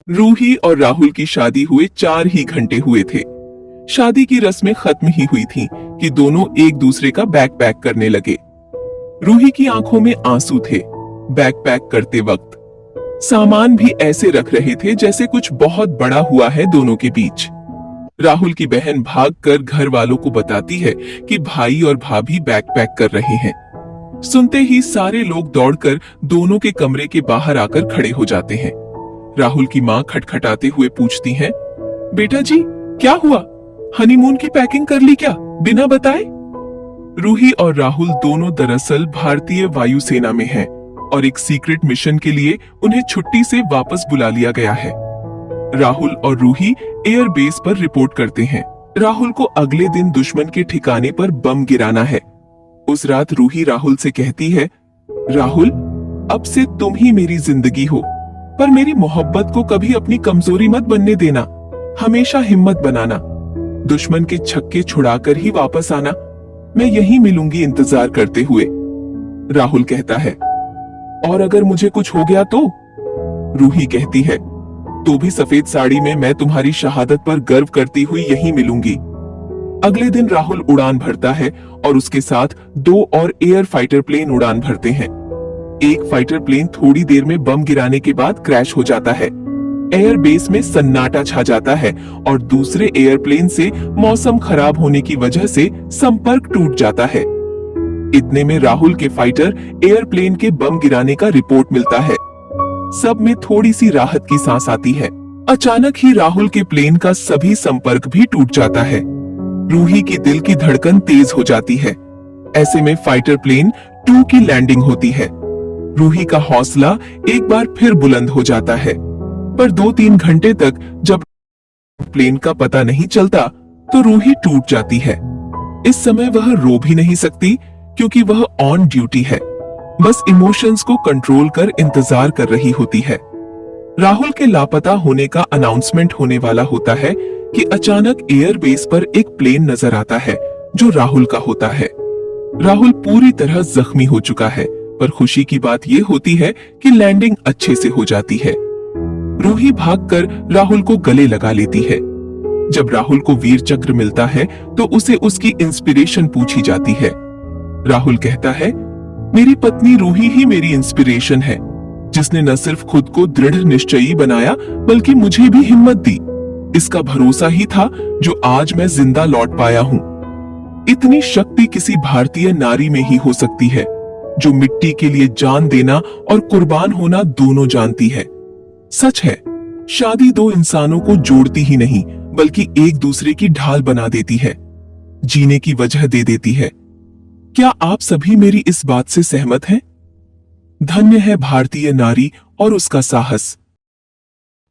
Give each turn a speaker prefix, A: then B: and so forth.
A: रूही और राहुल की शादी हुए 4 ही घंटे हुए थे। शादी की रस्में खत्म ही हुई थीं कि दोनों एक दूसरे का बैग पैक करने लगे। रूही की आंखों में आंसू थे। बैग पैक करते वक्त सामान भी ऐसे रख रहे थे जैसे कुछ बहुत बड़ा हुआ है दोनों के बीच। राहुल की बहन भागकर घर वालों को बताती है कि भाई और भाभी बैग पैक कर रहे हैं। सुनते ही सारे लोग दौड़कर दोनों के कमरे के बाहर आकर खड़े हो जाते हैं। राहुल की माँ खटखटाते हुए पूछती हैं, बेटा जी क्या हुआ? हनीमून की पैकिंग कर ली क्या बिना बताए? रूही और राहुल दोनों दरअसल भारतीय वायुसेना में हैं और एक सीक्रेट मिशन के लिए उन्हें छुट्टी से वापस बुला लिया गया है। राहुल और रूही एयर बेस पर रिपोर्ट करते हैं। राहुल को अगले दिन दुश्मन के ठिकाने पर बम गिराना है। उस रात रूही राहुल से कहती है, राहुल अब से तुम ही मेरी जिंदगी हो, पर मेरी मोहब्बत को कभी अपनी कमजोरी मत बनने देना। हमेशा हिम्मत बनाना, दुश्मन के छक्के छुड़ाकर ही वापस आना। मैं यहीं मिलूंगी इंतजार करते हुए। राहुल कहता है, और अगर मुझे कुछ हो गया तो? रूही कहती है, तो भी सफेद साड़ी में मैं तुम्हारी शहादत पर गर्व करती हुई यहीं मिलूंगी। अगले दिन राहुल उड़ान भरता है और उसके साथ 2 और एयर फाइटर प्लेन उड़ान भरते हैं। एक फाइटर प्लेन थोड़ी देर में बम गिराने के बाद क्रैश हो जाता है। एयर बेस में सन्नाटा छा जाता है और दूसरे एयरप्लेन से मौसम खराब होने की वजह से संपर्क टूट जाता है। इतने में राहुल के फाइटर एयरप्लेन के बम गिराने का रिपोर्ट मिलता है। सब में थोड़ी सी राहत की सांस आती है। अचानक ही राहुल के प्लेन का सभी संपर्क भी टूट जाता है। रूही की दिल की धड़कन तेज हो जाती है। ऐसे में फाइटर प्लेन 2 की लैंडिंग होती है। रूही का हौसला एक बार फिर बुलंद हो जाता है, पर 2-3 घंटे तक जब प्लेन का पता नहीं चलता तो रूही टूट जाती है। इस समय वह रो भी नहीं सकती क्योंकि वह ऑन ड्यूटी है, बस इमोशंस को कंट्रोल कर इंतजार कर रही होती है। राहुल के लापता होने का अनाउंसमेंट होने वाला होता है कि अचानक एयर बेस पर एक प्लेन नजर आता है जो राहुल का होता है। राहुल पूरी तरह जख्मी हो चुका है, पर खुशी की बात यह होती है कि लैंडिंग अच्छे से हो जाती है। रूही भागकर राहुल को गले लगा लेती है। जब राहुल को वीर चक्र मिलता है तो उसे उसकी इंस्पिरेशन पूछी जाती है। राहुल कहता है, मेरी पत्नी रूही ही मेरी इंस्पिरेशन है, जिसने न सिर्फ खुद को दृढ़ निश्चयी बनाया बल्कि मुझे भी हिम्मत दी। इसका भरोसा ही था जो आज मैं जिंदा लौट पाया हूँ। इतनी शक्ति किसी भारतीय नारी में ही हो सकती है, जो मिट्टी के लिए जान देना और कुर्बान होना दोनों जानती है। सच है, शादी 2 इंसानों को जोड़ती ही नहीं बल्कि एक दूसरे की ढाल बना देती है, जीने की वजह दे देती है। क्या आप सभी मेरी इस बात से सहमत हैं? धन्य है भारतीय नारी और उसका साहस।